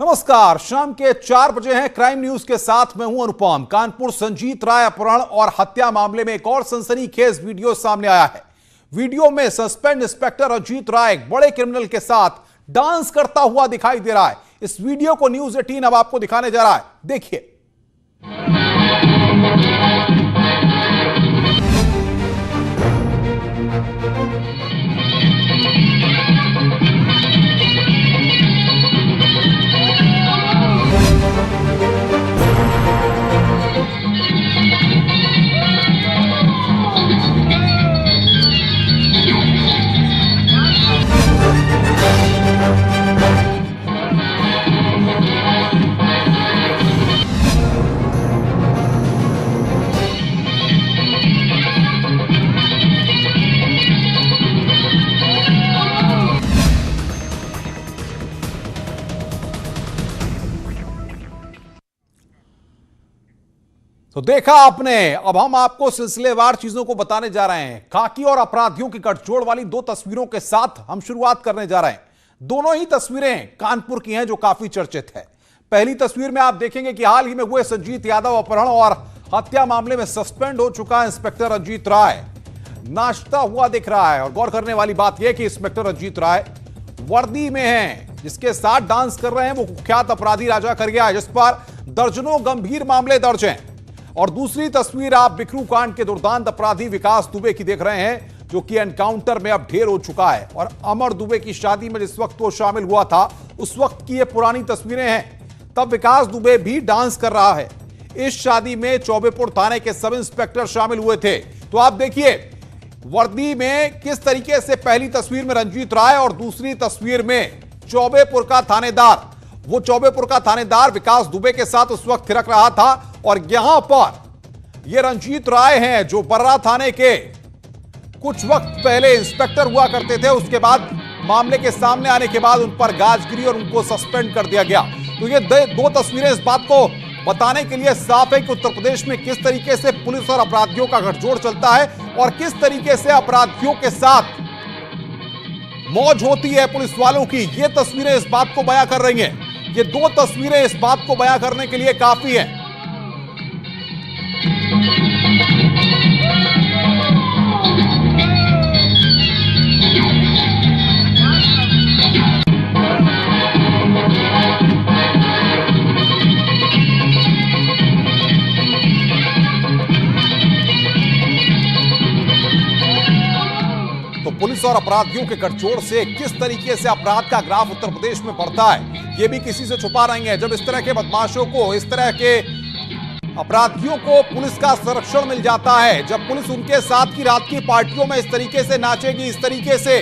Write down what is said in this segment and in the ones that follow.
नमस्कार, शाम के 4 बजे हैं। क्राइम न्यूज के साथ मैं हूं अनुपम। कानपुर संजीत राय अपहरण और हत्या मामले में एक और सनसनीखेज वीडियो सामने आया है। वीडियो में सस्पेंड इंस्पेक्टर अजीत राय एक बड़े क्रिमिनल के साथ डांस करता हुआ दिखाई दे रहा है। इस वीडियो को न्यूज 18 अब आपको दिखाने जा रहा है, देखिए। तो देखा आपने, अब हम आपको सिलसिलेवार चीजों को बताने जा रहे हैं। खाकी और अपराधियों की गठजोड़ वाली 2 तस्वीरों के साथ हम शुरुआत करने जा रहे हैं। दोनों ही तस्वीरें कानपुर की हैं, जो काफी चर्चित है। पहली तस्वीर में आप देखेंगे कि हाल ही में हुए संजीत यादव अपहरण और हत्या मामले में सस्पेंड हो चुका इंस्पेक्टर अजीत राय नाचता हुआ दिख रहा है। और गौर करने वाली बात यह कि इंस्पेक्टर अजीत राय वर्दी में हैं, जिसके साथ डांस कर रहे हैं वो कुख्यात अपराधी राजा खरगिया है, जिस पर दर्जनों गंभीर मामले दर्ज हैं। और दूसरी तस्वीर आप बिकरू कांड के दुर्दांत अपराधी विकास दुबे की देख रहे हैं, जो कि एनकाउंटर में अब ढेर हो चुका है। और अमर दुबे की शादी में जिस वक्त वो शामिल हुआ था, उस वक्त की ये पुरानी तस्वीरें हैं। तब विकास दुबे भी डांस कर रहा है। इस शादी में चौबेपुर थाने के सब इंस्पेक्टर शामिल हुए थे। तो आप देखिए वर्दी में किस तरीके से पहली तस्वीर में रंजीत राय और दूसरी तस्वीर में चौबेपुर का थानेदार, वो चौबेपुर का थानेदार विकास दुबे के साथ उस वक्त थिरक रहा था। और यहां पर ये रंजीत राय हैं, जो बर्रा थाने के कुछ वक्त पहले इंस्पेक्टर हुआ करते थे। उसके बाद मामले के सामने आने के बाद उन पर गाज गिरी और उनको सस्पेंड कर दिया गया। तो ये 2 तस्वीरें इस बात को बताने के लिए साफ है कि उत्तर प्रदेश में किस तरीके से पुलिस और अपराधियों का गठजोड़ चलता है और किस तरीके से अपराधियों के साथ मौज होती है पुलिस वालों की। ये तस्वीरें इस बात को बयां कर रही हैं। ये 2 तस्वीरें इस बात को बयां करने के लिए काफी हैं। तो पुलिस और अपराधियों के गठजोड़ से किस तरीके से अपराध का ग्राफ उत्तर प्रदेश में बढ़ता है, यह भी किसी से छुपा नहीं है। जब इस तरह के बदमाशों को, इस तरह के अपराधियों को पुलिस का संरक्षण मिल जाता है, जब पुलिस उनके साथ की रात की पार्टियों में इस तरीके से नाचेगी, इस तरीके से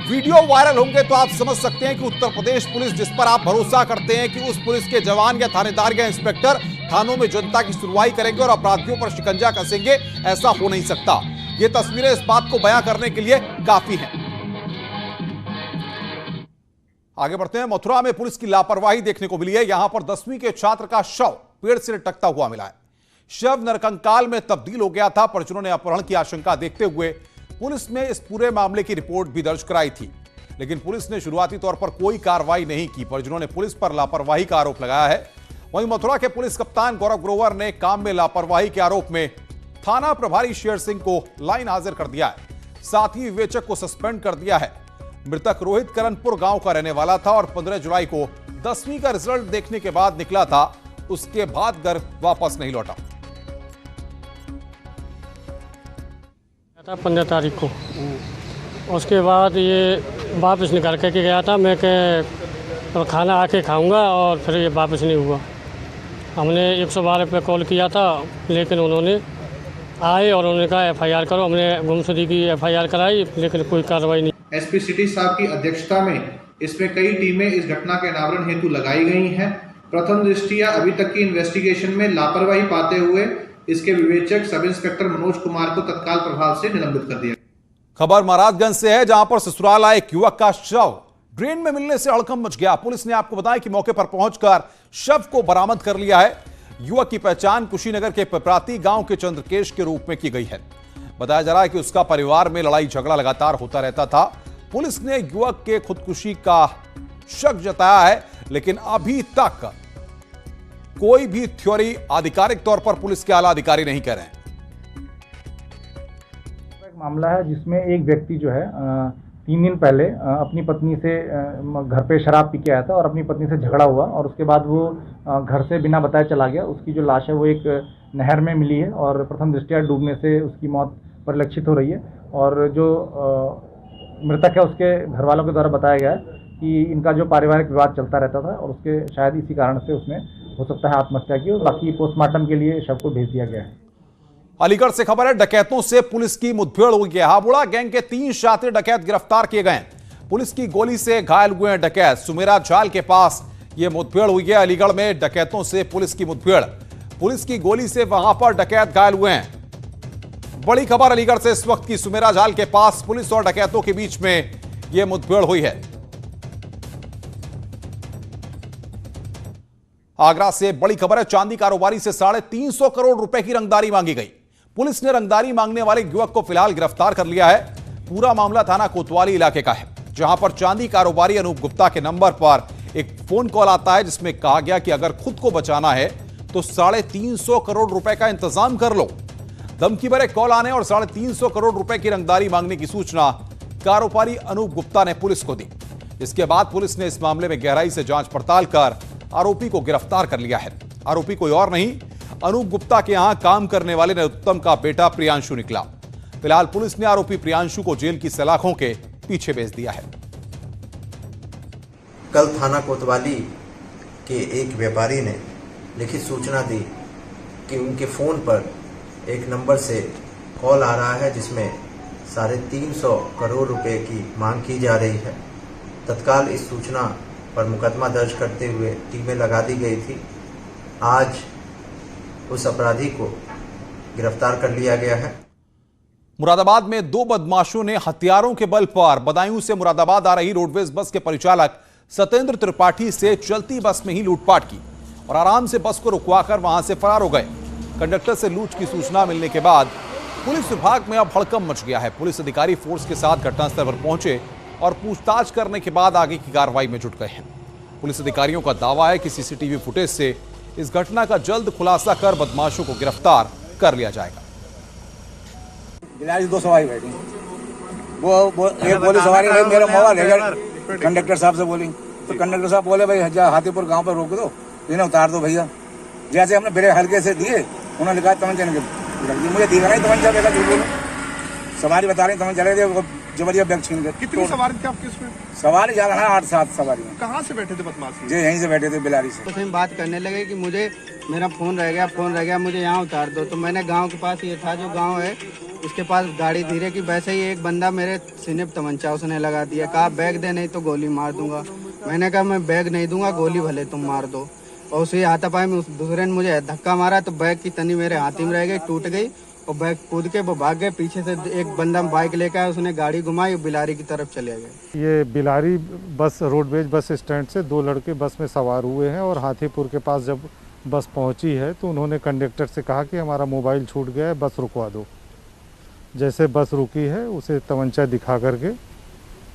वीडियो वायरल होंगे, तो आप समझ सकते हैं कि उत्तर प्रदेश पुलिस, जिस पर आप भरोसा करते हैं कि उस पुलिस के जवान या थानेदार या इंस्पेक्टर थानों में जनता की सुनवाई करेंगे और अपराधियों पर शिकंजा कसेंगे, ऐसा हो नहीं सकता। ये तस्वीरें इस बात को बयां करने के लिए काफी हैं। आगे बढ़ते हैं। मथुरा में पुलिस की लापरवाही देखने को मिली है। यहां पर 10वीं के छात्र का शव पेड़ से लटकता हुआ मिला है। शव नरकंकाल में तब्दील हो गया था। परिजनों ने अपहरण की आशंका देखते हुए पुलिस में इस पूरे मामले की रिपोर्ट भी दर्ज कराई थी, लेकिन पुलिस ने शुरुआती तौर पर कोई कार्रवाई नहीं की। परिजनों ने पुलिस पर लापरवाही का आरोप लगाया है। वहीं मथुरा के पुलिस कप्तान गौरव ग्रोवर ने काम में लापरवाही के आरोप में थाना प्रभारी शेर सिंह को लाइन हाजिर कर दिया है। साथ ही विवेचक को सस्पेंड कर दिया है। मृतक रोहित करनपुर गांव का रहने वाला था और 15 जुलाई को 10वीं का रिजल्ट देखने के बाद निकला था। उसके बाद घर वापस नहीं लौटा। 15 तारीख को उसके बाद ये वापस निकल के गया था। मैं के खाना आके खाऊंगा और फिर ये वापस नहीं हुआ। हमने 112 पे कॉल किया था, लेकिन उन्होंने आए और उन्होंने कहा FIR करो। हमने गुमशुदगी की FIR कराई, लेकिन कोई कार्रवाई नहीं। SP सिटी साहब की अध्यक्षता में इसमें कई टीमें इस घटना के अनावरण हेतु लगाई गई हैं। प्रथम दृष्टिया अभी तक की इन्वेस्टिगेशन में लापरवाही पाते हुए इसके विवेचक सब इंस्पेक्टर मनोज कुमार को तत्काल प्रभाव से निलंबित कर दिया। खबर महाराजगंज से है, जहां पर ससुराल आए एक युवक का शव ड्रेन में मिलने से हड़कंप मच गया। पुलिस ने आपको बताया कि मौके पर पहुंचकर शव को बरामद कर लिया है। युवक की पहचान कुशीनगर के पिपराती गांव के चंद्रकेश के रूप में की गई है। बताया जा रहा है कि उसका परिवार में लड़ाई झगड़ा लगातार होता रहता था। पुलिस ने युवक के खुदकुशी का शक जताया है, लेकिन अभी तक कोई भी थ्योरी आधिकारिक तौर पर पुलिस के आला अधिकारी नहीं कह रहे हैं। एक मामला है जिसमें एक व्यक्ति जो है 3 दिन पहले अपनी पत्नी से घर पे शराब पी के आया था और अपनी पत्नी से झगड़ा हुआ और उसके बाद वो घर से बिना बताए चला गया। उसकी जो लाश है वो एक नहर में मिली है और प्रथम दृष्टया डूबने से उसकी मौत परिलक्षित हो रही है। और जो मृतक है उसके घर वालों के द्वारा बताया गया है कि इनका जो पारिवारिक विवाद चलता रहता था और उसके शायद इसी कारण से उसने हो सकता है आत्महत्या की और बाकी पोस्टमार्टम के लिए शव को भेज दिया गया है। अलीगढ़ से खबर है, डकैतों से पुलिस की मुठभेड़ हुई है। हाबुड़ा गैंग के 3 शातिर डकैत गिरफ्तार किए गए हैं। पुलिस की गोली से घायल हुए हैं डकैत। सुमेरा झाल के पास यह मुठभेड़ हुई है। अलीगढ़ में डकैतों से पुलिस की मुठभेड़, पुलिस की गोली से वहां पर डकैत घायल हुए हैं। बड़ी खबर अलीगढ़ से इस वक्त की, सुमेरा झाल के पास पुलिस और डकैतों के बीच में यह मुठभेड़ हुई है। आगरा से बड़ी खबर है, चांदी कारोबारी से 350 करोड़ रुपए की रंगदारी मांगी गई। पुलिस ने रंगदारी मांगने वाले युवक को फिलहाल गिरफ्तार कर लिया है। पूरा मामला थाना कोतवाली इलाके का है, जहां पर चांदी कारोबारी अनूप गुप्ता के नंबर पर एक फोन कॉल आता है जिसमें कहा गया कि अगर खुद को बचाना है तो 350 करोड़ रुपए का इंतजाम कर लो। धमकी भरे कॉल आने और 350 करोड़ रुपए की रंगदारी मांगने की सूचना कारोबारी अनूप गुप्ता ने पुलिस को दी। इसके बाद पुलिस ने इस मामले में गहराई से जांच पड़ताल कर आरोपी को गिरफ्तार कर लिया है। आरोपी कोई और नहीं, अनूप गुप्ता के यहां काम करने वाले नरोत्तम का बेटा प्रियांशु निकला। फिलहाल पुलिस ने आरोपी प्रियांशु को जेल की सलाखों के पीछे भेज दिया है। कल थाना कोतवाली के एक व्यापारी ने लिखित सूचना दी कि उनके फोन पर एक नंबर से कॉल आ रहा है जिसमें 350 करोड़ रुपए की मांग की जा रही है। तत्काल इस सूचना पर मुकदमा दर्ज करते हुए टीमें लगा दी गई थी। आज उस अपराधी को गिरफ्तार कर लिया गया है। मुरादाबाद में 2 बदमाशों ने हथियारों के बल पर बदायूं से मुरादाबाद आ रही रोडवेज बस के परिचालक सत्येंद्र त्रिपाठी से चलती बस में ही लूटपाट की और आराम से बस को रुकवाकर वहां से फरार हो गए। कंडक्टर से लूट की सूचना मिलने के बाद पुलिस विभाग में अब हड़कंप मच गया है। पुलिस अधिकारी फोर्स के साथ घटनास्थल पर पहुंचे और पूछताछ करने के बाद आगे की कार्रवाई में जुट गए हैं। पुलिस अधिकारियों का दावा है कि सीसीटीवी फुटेज से इस घटना का जल्द खुलासा कर बदमाशों को गिरफ्तार कर लिया जाएगा। बिलारी 2 सवारी बैठी, वो एक बोली सवारी भाई मेरा मोबाइल है, कंडक्टर साहब से बोली तो कंडक्टर साहब बोले भाई हाथीपुर गांव पर रोक दो, इन्हें उतार दो भैया। जैसे हमने ब्रेक हल्के से दिए, उन्होंने लिखा तमंचा मुझे दिखा नहीं तमंचा, देखा झूठ बोलो, सवारी बता रही तमंचा चले जबरिया बैग छीन गए। कितनी सवारी थी आपके इसमें? सवारी ज्यादा है, 8-7 सवारी। कहाँ से बैठे थे बदमाश? जी यहीं से बैठे थे बिलारी से। तो बात करने लगे कि मुझे मेरा फोन रह गया, मुझे यहाँ उतार दो। तो मैंने गांव के पास ये था जो गांव है उसके पास गाड़ी धीरे की, वैसे ही एक बंदा मेरे सीने पे तमंचा उसने लगा दिया, कहा बैग दे नहीं तो गोली मार दूंगा। मैंने कहा मैं बैग नहीं दूंगा, गोली भले तुम मार दो। और उसे हाथापाई में उस दूसरे ने मुझे धक्का मारा तो बैग की तनी मेरे हाथ में रह गई, टूट गई और बैग कूद के वो भाग गए। पीछे से एक बंदा बाइक लेकर आया, उसने गाड़ी घुमाई, बिलारी की तरफ चले गए। ये बिलारी बस रोडवेज बस स्टैंड से 2 लड़के बस में सवार हुए हैं और हाथीपुर के पास जब बस पहुंची है तो उन्होंने कंडक्टर से कहा कि हमारा मोबाइल छूट गया है, बस रुकवा दो। जैसे बस रुकी है उसे तमंचा दिखा करके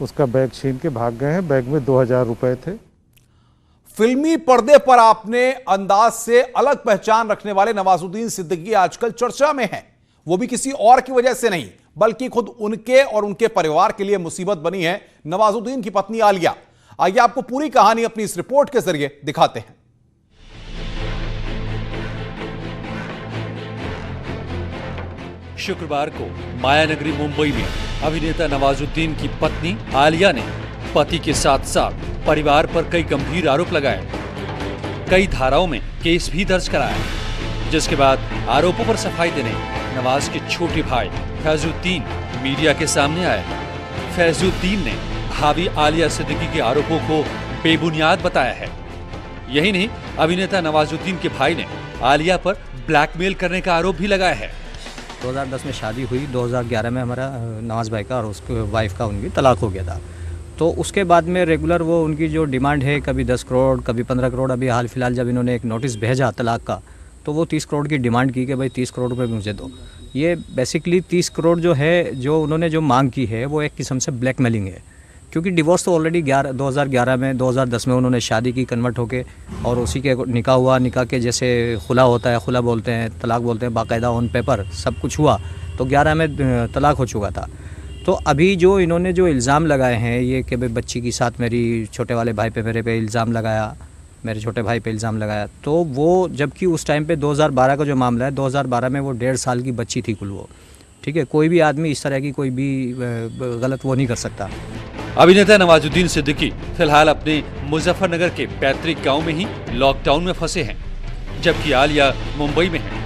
उसका बैग छीन के भाग गए हैं। बैग में 2000 रुपए थे। फिल्मी पर्दे पर अपने अंदाज से अलग पहचान रखने वाले नवाजुद्दीन सिद्दीकी आजकल चर्चा में हैं। वो भी किसी और की वजह से नहीं, बल्कि खुद उनके और उनके परिवार के लिए मुसीबत बनी है नवाजुद्दीन की पत्नी आलिया। आइए आपको पूरी कहानी अपनी इस रिपोर्ट के जरिए दिखाते हैं। शुक्रवार को मायानगरी मुंबई में अभिनेता नवाजुद्दीन की पत्नी आलिया ने पति के साथ साथ परिवार पर कई गंभीर आरोप लगाए, कई धाराओं में केस भी दर्ज कराया। जिसके बाद आरोपों पर सफाई देने नवाज के छोटे भाई फैजुद्दीन मीडिया के सामने आए। फैजुद्दीन ने भाभी आलिया सिद्दीकी के आरोपों को बेबुनियाद बताया है। यही नहीं, अभिनेता नवाजुद्दीन के भाई ने आलिया पर ब्लैकमेल करने का आरोप भी लगाया है। 2010 में शादी हुई, 2011 में हमारा नवाज भाई का और उसके वाइफ का उनकी तलाक हो गया था। तो उसके बाद में रेगुलर वो उनकी जो डिमांड है, कभी 10 करोड़ कभी 15 करोड़, अभी हाल फिलहाल जब इन्होंने एक नोटिस भेजा तलाक का तो वो 30 करोड़ की डिमांड की कि भाई 30 करोड़ रुपए मुझे दो। ये बेसिकली 30 करोड़ जो है, जो उन्होंने जो मांग की है वो एक किस्म से ब्लैकमेलिंग है क्योंकि डिवोर्स तो ऑलरेडी 2011 में 2010 में उन्होंने शादी की कन्वर्ट होके, और उसी के निकाह हुआ। निकाह के जैसे खुला होता है, खुला बोलते हैं, तलाक बोलते हैं, बाकायदा ऑन पेपर सब कुछ हुआ, तो 11 में तलाक हो चुका था। तो अभी जो इन्होंने जो इल्ज़ाम लगाए हैं ये कि भाई बच्ची के साथ मेरी छोटे वाले भाई पे मेरे पे इल्ज़ाम लगाया, मेरे छोटे भाई पे इल्ज़ाम लगाया, तो वो जबकि उस टाइम पे 2012 का जो मामला है, 2012 में वो 1.5 साल की बच्ची थी कुल वो, ठीक है। कोई भी आदमी इस तरह की कोई भी गलत वो नहीं कर सकता। अभिनेता नवाजुद्दीन सिद्दीकी फिलहाल अपने मुजफ्फरनगर के पैतृक गांव में ही लॉकडाउन में फंसे हैं, जबकि आलिया मुंबई में है।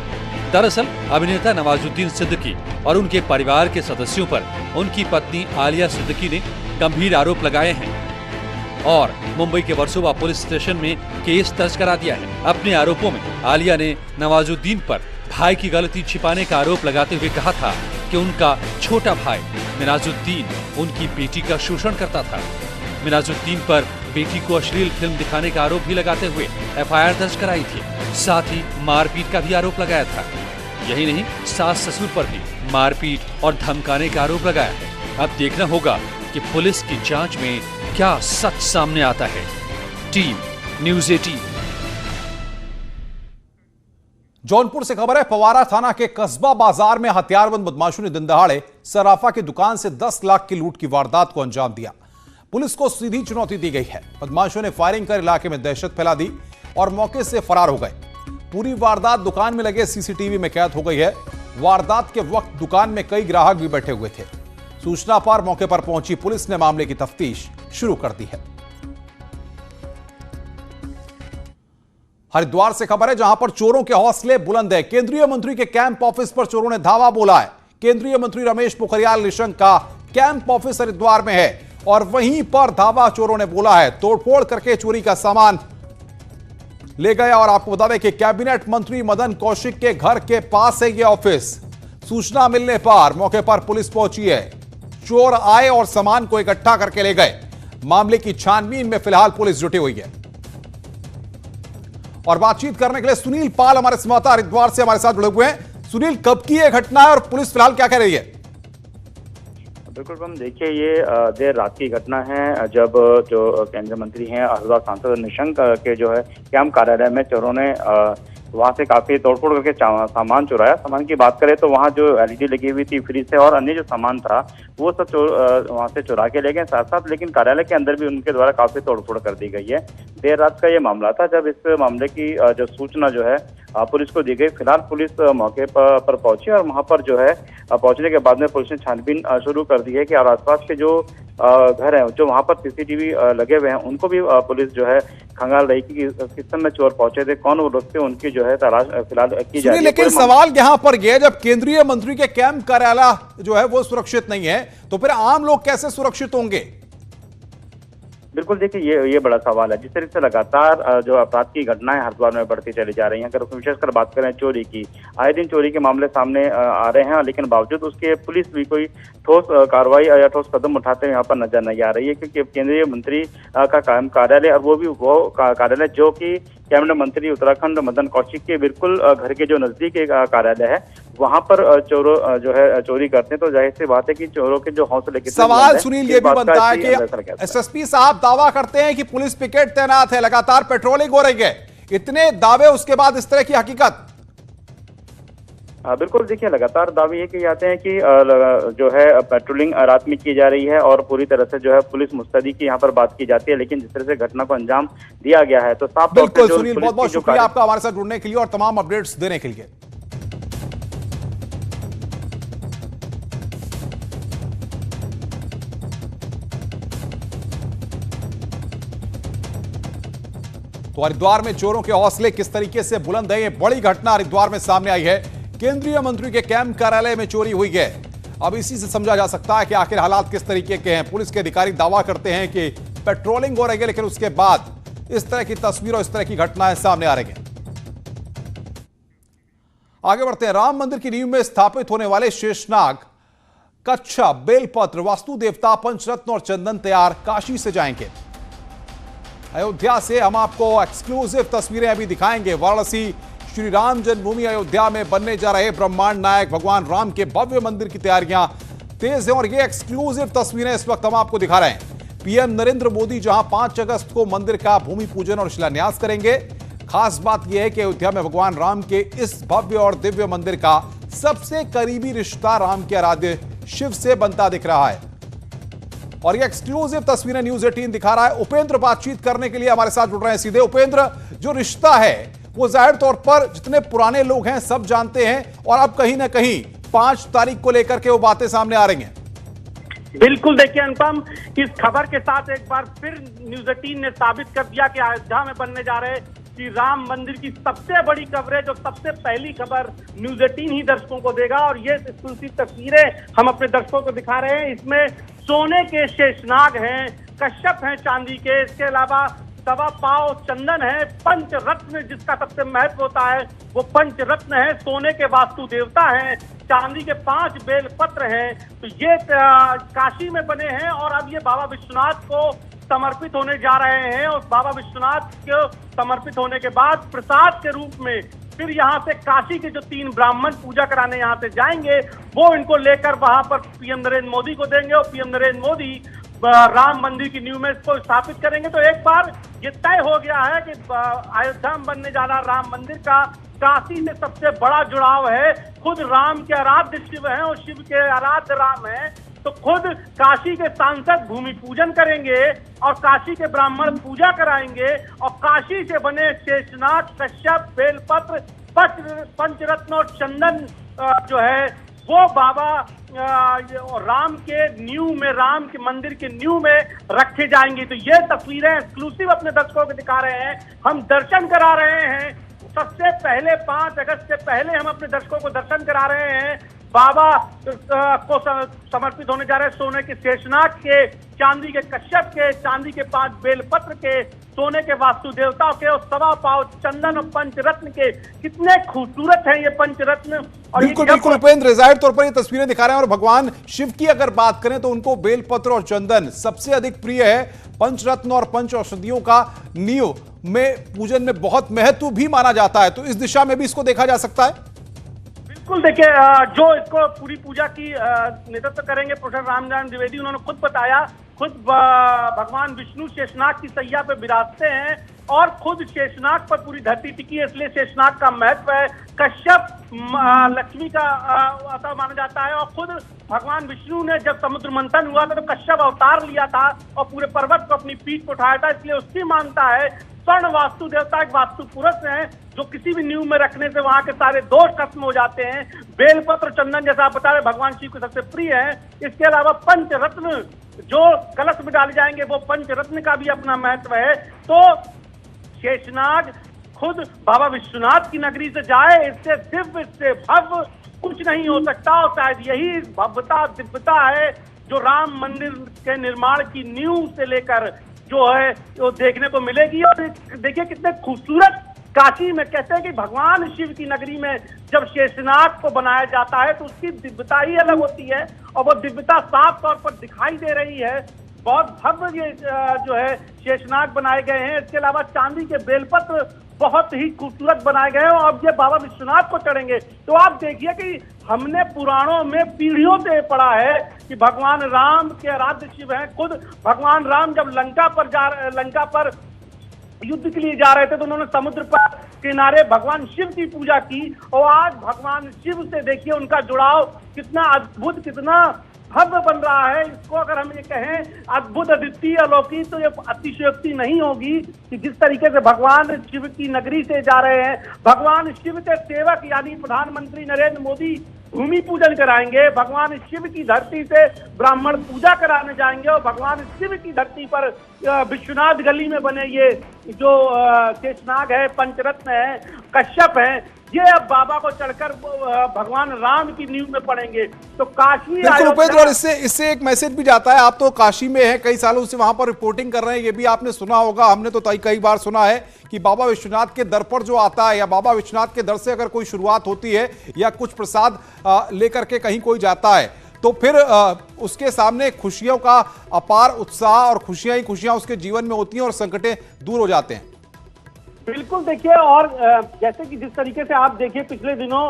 दरअसल अभिनेता नवाजुद्दीन सिद्दीकी और उनके परिवार के सदस्यों पर उनकी पत्नी आलिया सिद्दीकी ने गंभीर आरोप लगाए हैं और मुंबई के वर्सोवा पुलिस स्टेशन में केस दर्ज करा दिया है। अपने आरोपों में आलिया ने नवाजुद्दीन पर भाई की गलती छिपाने का आरोप लगाते हुए कहा था कि उनका छोटा भाई मिनाजुद्दीन उनकी बेटी का शोषण करता था। मिनाजुद्दीन पर बेटी को अश्लील फिल्म दिखाने का आरोप भी लगाते हुए एफआईआर दर्ज कराई थी। साथ ही मारपीट का भी आरोप लगाया था। यही नहीं, सास ससुर पर भी मारपीट और धमकाने का आरोप लगाया है। अब देखना होगा कि पुलिस की जांच में क्या सच सामने आता है। Team news 18। जौनपुर से खबर है, फवारा थाना के कस्बा बाजार में हथियारबंद बदमाशों ने दिन दहाड़े सराफा की दुकान से 10 लाख की लूट की वारदात को अंजाम दिया। पुलिस को सीधी चुनौती दी गई है। बदमाशों ने फायरिंग कर इलाके में दहशत फैला दी और मौके से फरार हो गए। पूरी वारदात दुकान में लगे सीसीटीवी में कैद हो गई है। वारदात के वक्त दुकान में कई ग्राहक भी बैठे हुए थे। सूचना पर मौके पर पहुंची पुलिस ने मामले की तफ्तीश शुरू कर दी है। हरिद्वार से खबर है, जहां पर चोरों के हौसले बुलंद है। केंद्रीय मंत्री के कैंप ऑफिस पर चोरों ने धावा बोला है। केंद्रीय मंत्री रमेश पोखरियाल निशंक का कैंप ऑफिस हरिद्वार में है और वहीं पर धावा चोरों ने बोला है। तोड़फोड़ करके चोरी का सामान ले गए। और आपको बता दें कि कैबिनेट मंत्री मदन कौशिक के घर के पास है यह ऑफिस। सूचना मिलने पर मौके पर पुलिस पहुंची है। चोर आए और सामान को इकट्ठा करके ले गए। मामले की छानबीन में फिलहाल पुलिस जुटी हुई है। और बातचीत करने के लिए सुनील पाल हमारे संवाददाता हरिद्वार से हमारे साथ जुड़े हुए हैं। सुनील, कब की यह घटना है और पुलिस फिलहाल क्या कह रही है? बिल्कुल हम देखिए, ये देर रात की घटना है जब जो केंद्रीय मंत्री हैं हरिद्वार सांसद निशंक के जो है कैंप कार्यालय में चोरों ने वहां से काफी तोड़फोड़ करके सामान चुराया। सामान की बात करें तो वहां जो एलईडी लगी हुई थी, फ्रिज से और अन्य जो सामान था वो सब वहां से चुरा के ले गए साथ साथ, लेकिन कार्यालय के अंदर भी उनके द्वारा काफी तोड़फोड़ कर दी गई है। देर रात का ये मामला था जब इस मामले की जो सूचना जो है पुलिस को दी गई। फिलहाल पुलिस मौके पर पहुंची और वहां पर जो है पहुंचने के बाद में पुलिस ने छानबीन शुरू कर दी है कि और आसपास के जो घर हैं, जो वहां पर सीसीटीवी लगे हुए हैं, उनको भी पुलिस जो है खंगाल रही कि किस समय चोर पहुंचे थे, कौन वो लोग थे, उनकी जो है तलाश फिलहाल की जा रही है। लेकिन सवाल यहां पर यह, जब केंद्रीय मंत्री के कैंप कार्यालय जो है वो सुरक्षित नहीं है, तो फिर आम लोग कैसे सुरक्षित होंगे? बिल्कुल, देखिए ये बड़ा सवाल है। जिस तरीके से लगातार जो अपराध की घटनाएं हरिद्वार में बढ़ती चली जा रही हैं, अगर विशेषकर बात करें चोरी की, आए दिन चोरी के मामले सामने आ रहे हैं, लेकिन बावजूद उसके पुलिस भी कोई ठोस कार्रवाई या ठोस कदम उठाते हुए यहाँ पर नजर नहीं आ रही है। क्योंकि केंद्रीय मंत्री का कार्यालय और वो कार्यालय जो कि कैबिनेट मंत्री उत्तराखंड मदन कौशिक के बिल्कुल घर के जो नजदीक एक कार्यालय है, वहां पर चोरों जो है चोरी करते हैं, तो जाहिर सी बात है कि चोरों के जो हौसले कितने सवाल सुनील ये भी बनता है कि एसएसपी साहब दावा करते हैं कि पुलिस पिकेट तैनात है, लगातार पेट्रोलिंग हो रही है, इतने दावे उसके बाद इस तरह की हकीकत? बिल्कुल, देखिए लगातार दावे ये किए जाते हैं कि जो है पेट्रोलिंग रात में की जा रही है और पूरी तरह से जो है पुलिस मुस्तैदी की यहाँ पर बात की जाती है, लेकिन जिस तरह से घटना को अंजाम दिया गया है तो साफ तौर पर सुनील, बहुत बहुत शुक्रिया आपका हमारे साथ जुड़ने के लिए और तमाम अपडेट्स देने के लिए। तो हरिद्वार में चोरों के हौसले किस तरीके से बुलंद है, ये बड़ी घटना हरिद्वार में सामने आई है। केंद्रीय मंत्री के कैंप कार्यालय में चोरी हुई है। अब इसी से समझा जा सकता है कि आखिर हालात किस तरीके के हैं। पुलिस के अधिकारी दावा करते हैं कि पेट्रोलिंग हो रही है, लेकिन उसके बाद इस तरह की तस्वीरों, इस तरह की घटनाएं सामने आ रही हैं। आगे बढ़ते हैं। राम मंदिर की नींव में स्थापित होने वाले शेषनाग, कच्छा, बेलपत्र, वास्तु देवता, पंचरत्न और चंदन तैयार काशी से जाएंगे। अयोध्या से हम आपको एक्सक्लूसिव तस्वीरें अभी दिखाएंगे। वाराणसी श्री राम जन्मभूमि अयोध्या में बनने जा रहे ब्रह्मांड नायक भगवान राम के भव्य मंदिर की तैयारियां तेज हैं और ये एक्सक्लूसिव तस्वीरें इस वक्त हम आपको दिखा रहे हैं। पीएम नरेंद्र मोदी जहां 5 अगस्त को मंदिर का भूमि पूजन और शिलान्यास करेंगे। खास बात यह है कि अयोध्या में भगवान राम के इस भव्य और दिव्य मंदिर का सबसे करीबी रिश्ता राम के आराध्य शिव से बनता दिख रहा है। और ये एक्सक्लूसिव तस्वीरें न्यूज 18 दिखा रहा है। उपेंद्र बातचीत करने के लिए हमारे साथ जुड़ रहे हैं सीधे। उपेंद्र, जो रिश्ता है वो जाहिर तौर पर जितने पुराने लोग हैं सब जानते हैं, और अब कहीं ना कहीं 5 तारीख को लेकर के वो बातें सामने आ रही हैं। बिल्कुल, देखिए अनुपम, इस खबर के साथ एक बार फिर न्यूज 18 ने साबित कर दिया कि अयोध्या में बनने जा रहे कि राम मंदिर की सबसे बड़ी कवरेज और सबसे पहली खबर न्यूज 18 ही दर्शकों को देगा। और ये एक्सक्लूसिव तस्वीरें हम अपने दर्शकों को दिखा रहे हैं। इसमें सोने के शेषनाग हैं, कश्यप हैं चांदी के, इसके अलावा 1.25 पाव चंदन है, पंचरत्न जिसका सबसे महत्व होता है वो पंचरत्न है, सोने के वास्तु देवता हैं, चांदी के 5 बेल पत्र हैं। तो ये काशी में बने हैं और अब ये बाबा विश्वनाथ को समर्पित होने जा रहे हैं। और बाबा विश्वनाथ को समर्पित होने के बाद प्रसाद के रूप में फिर यहाँ से काशी के जो 3 ब्राह्मण पूजा कराने यहाँ से जाएंगे, वो इनको लेकर वहां पर पीएम नरेंद्र मोदी को देंगे और पीएम नरेंद्र मोदी राम मंदिर की नींव में इसको स्थापित करेंगे। तो एक बार ये तय हो गया है कि अयोध्या में बनने जा रहा राम मंदिर का काशी से सबसे बड़ा जुड़ाव है। खुद राम के आराध्य शिव हैं और शिव के आराध्य राम हैं, तो खुद काशी के सांसद भूमि पूजन करेंगे और काशी के ब्राह्मण पूजा कराएंगे और काशी से बने शेषनाग, कश्यप, बेलपत्र, पंचरत्न और चंदन जो है वो बाबा राम के नींव में, राम के मंदिर के नींव में रखे जाएंगे। तो ये तस्वीरें एक्सक्लूसिव अपने दर्शकों को दिखा रहे हैं, हम दर्शन करा रहे हैं। सबसे पहले 5 अगस्त से पहले हम अपने दर्शकों को दर्शन करा रहे हैं। बाबा को समर्पित होने जा रहे हैं सोने के शेषनाग के, चांदी के कश्यप के, चांदी के 5 बेलपत्र के, सोने के वास्तु देवताओं के और 1.25 पाव चंदन और पंचरत्न के। कितने खूबसूरत हैं ये पंचरत्न। और बिल्कुल बिल्कुल उपेंद्र, जाहिर तौर पर ये तस्वीरें दिखा रहे हैं। और भगवान शिव की अगर बात करें तो उनको बेलपत्र और चंदन सबसे अधिक प्रिय है। पंचरत्न और पंच औषधियों का नींव में पूजन में बहुत महत्व भी माना जाता है, तो इस दिशा में भी इसको देखा जा सकता है। बिल्कुल, देखिए जो इसको पूरी पूजा की नेतृत्व करेंगे प्रोफेसर रामनारायण द्विवेदी, उन्होंने खुद बताया, खुद भगवान विष्णु शेषनाग की सैया पे विराजते हैं और खुद शेषनाग पर पूरी धरती टिकी है, इसलिए शेषनाग का महत्व है। कश्यप लक्ष्मी का अवतार माना जाता है और खुद भगवान विष्णु ने जब समुद्र मंथन हुआ था तो कश्यप अवतार लिया था और पूरे पर्वत को अपनी पीठ पर उठाया था, इसलिए उसकी मानता है। स्वर्ण वास्तु देवता एक वास्तु पुरुष है जो किसी भी नींव में रखने से वहां के सारे दोष खत्म हो जाते हैं। बेलपत्र चंदन जैसा आप बता रहे भगवान शिव के सबसे प्रिय है। इसके अलावा पंचरत्न जो कलश में डाले जाएंगे वो पंचरत्न का भी अपना महत्व है। तो शेषनाग खुद बाबा विश्वनाथ की नगरी से जाए, इससे दिव्य, इससे भव्य कुछ नहीं हो सकता। और शायद यही भव्यता, दिव्यता है जो राम मंदिर के निर्माण की नींव से लेकर जो है वो देखने को मिलेगी। और देखिए कितने खूबसूरत काशी में, कहते हैं कि भगवान शिव की नगरी में जब शेषनाग को बनाया जाता है तो उसकी दिव्यता ही अलग होती है और वो दिव्यता साफ तौर पर दिखाई दे रही है। बहुत भव्य ये जो है शेषनाग बनाए गए हैं। इसके अलावा चांदी के बेलपत्र बहुत ही खूबसूरत बनाए गए हैं और अब ये बाबा विश्वनाथ को चढ़ेंगे। तो आप देखिए कि हमने पुराणों में पीढ़ियों से पढ़ा है कि भगवान राम के आराध्य शिव हैं। खुद भगवान राम जब लंका पर युद्ध के लिए जा रहे थे तो उन्होंने समुद्र पर किनारे भगवान शिव की पूजा की और आज भगवान शिव से देखिए उनका जुड़ाव कितना अद्भुत, कितना भव्य बन रहा है। इसको अगर हम ये कहें अद्भुत, अद्वितीय, अलौकिक, तो ये अतिशयोक्ति नहीं होगी कि जिस तरीके से भगवान शिव की नगरी से जा रहे हैं। भगवान शिव के सेवक यानी प्रधानमंत्री नरेंद्र मोदी भूमि पूजन कराएंगे, भगवान शिव की धरती से ब्राह्मण पूजा कराने जाएंगे और भगवान शिव की धरती पर विश्वनाथ गली में बने ये जो शेषनाग है, पंचरत्न है, कश्यप है, ये अब बाबा को चढ़कर भगवान राम की नींव में पड़ेंगे। तो काशी उपेंद्र, और इससे एक मैसेज भी जाता है, आप तो काशी में हैं, कई सालों से वहां पर रिपोर्टिंग कर रहे हैं, ये भी आपने सुना होगा, हमने तो कई बार सुना है कि बाबा विश्वनाथ के दर पर जो आता है या बाबा विश्वनाथ के दर से अगर कोई शुरुआत होती है या कुछ प्रसाद लेकर के कहीं कोई जाता है तो फिर उसके सामने खुशियों का अपार उत्साह और खुशियां ही खुशियां उसके जीवन में होती हैं और संकटें दूर हो जाते हैं। बिल्कुल, देखिए, और जैसे कि जिस तरीके से आप देखिए पिछले दिनों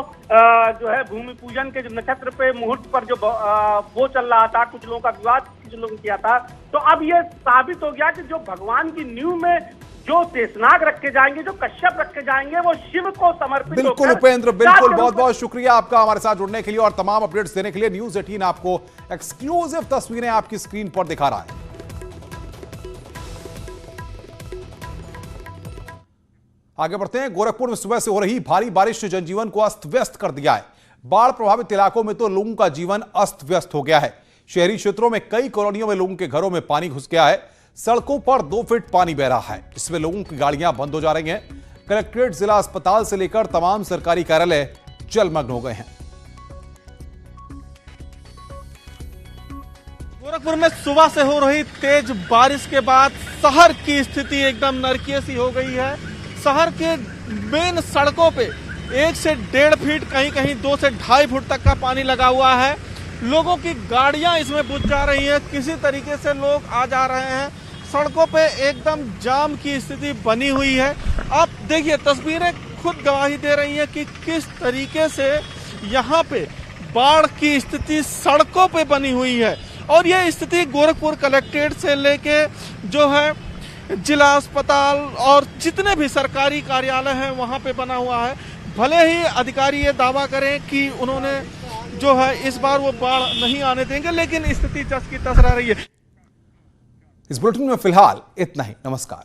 जो है भूमि पूजन के जो नक्षत्र पे मुहूर्त पर जो वो चल रहा था, कुछ लोगों का विवाद कुछ लोगों ने किया था। तो अब ये साबित हो गया कि जो भगवान की नींव में जो शेषनाग रखे जाएंगे, जो कश्यप रखे जाएंगे, वो शिव को समर्पित बिल्कुल उपेंद्र, बिल्कुल, बहुत बहुत शुक्रिया आपका हमारे साथ जुड़ने के लिए और तमाम अपडेट्स देने के लिए। न्यूज़ 18 आपको एक्सक्लूसिव तस्वीरें आपकी स्क्रीन पर दिखा रहा है। आगे बढ़ते हैं। गोरखपुर में सुबह से हो रही भारी बारिश ने जनजीवन को अस्त व्यस्त कर दिया है। बाढ़ प्रभावित इलाकों में तो लोगों का जीवन अस्त व्यस्त हो गया है। शहरी क्षेत्रों में कई कॉलोनियों में लोगों के घरों में पानी घुस गया है। सड़कों पर 2 फीट पानी बह रहा है, जिसमें लोगों की गाड़ियां बंद हो जा रही हैं। कलेक्ट्रेट, जिला अस्पताल से लेकर तमाम सरकारी कार्यालय जलमग्न हो गए हैं। गोरखपुर में सुबह से हो रही तेज बारिश के बाद शहर की स्थिति एकदम नरकीय सी हो गई है। शहर के मेन सड़कों पे 1 से 1.5 फीट, कहीं कहीं 2 से 2.5 फुट तक का पानी लगा हुआ है। लोगों की गाड़ियां इसमें बुझ जा रही हैं, किसी तरीके से लोग आ जा रहे हैं। सड़कों पे एकदम जाम की स्थिति बनी हुई है। आप देखिए, तस्वीरें खुद गवाही दे रही हैं कि किस तरीके से यहाँ पे बाढ़ की स्थिति सड़कों पे बनी हुई है। और ये स्थिति गोरखपुर कलेक्ट्रेट से लेके जो है जिला अस्पताल और जितने भी सरकारी कार्यालय हैं वहाँ पे बना हुआ है। भले ही अधिकारी ये दावा करें कि उन्होंने जो है इस बार वो बाढ़ नहीं आने देंगे, लेकिन स्थिति जस की तस रह रही है। इस बुलेटिन में फिलहाल इतना ही। नमस्कार।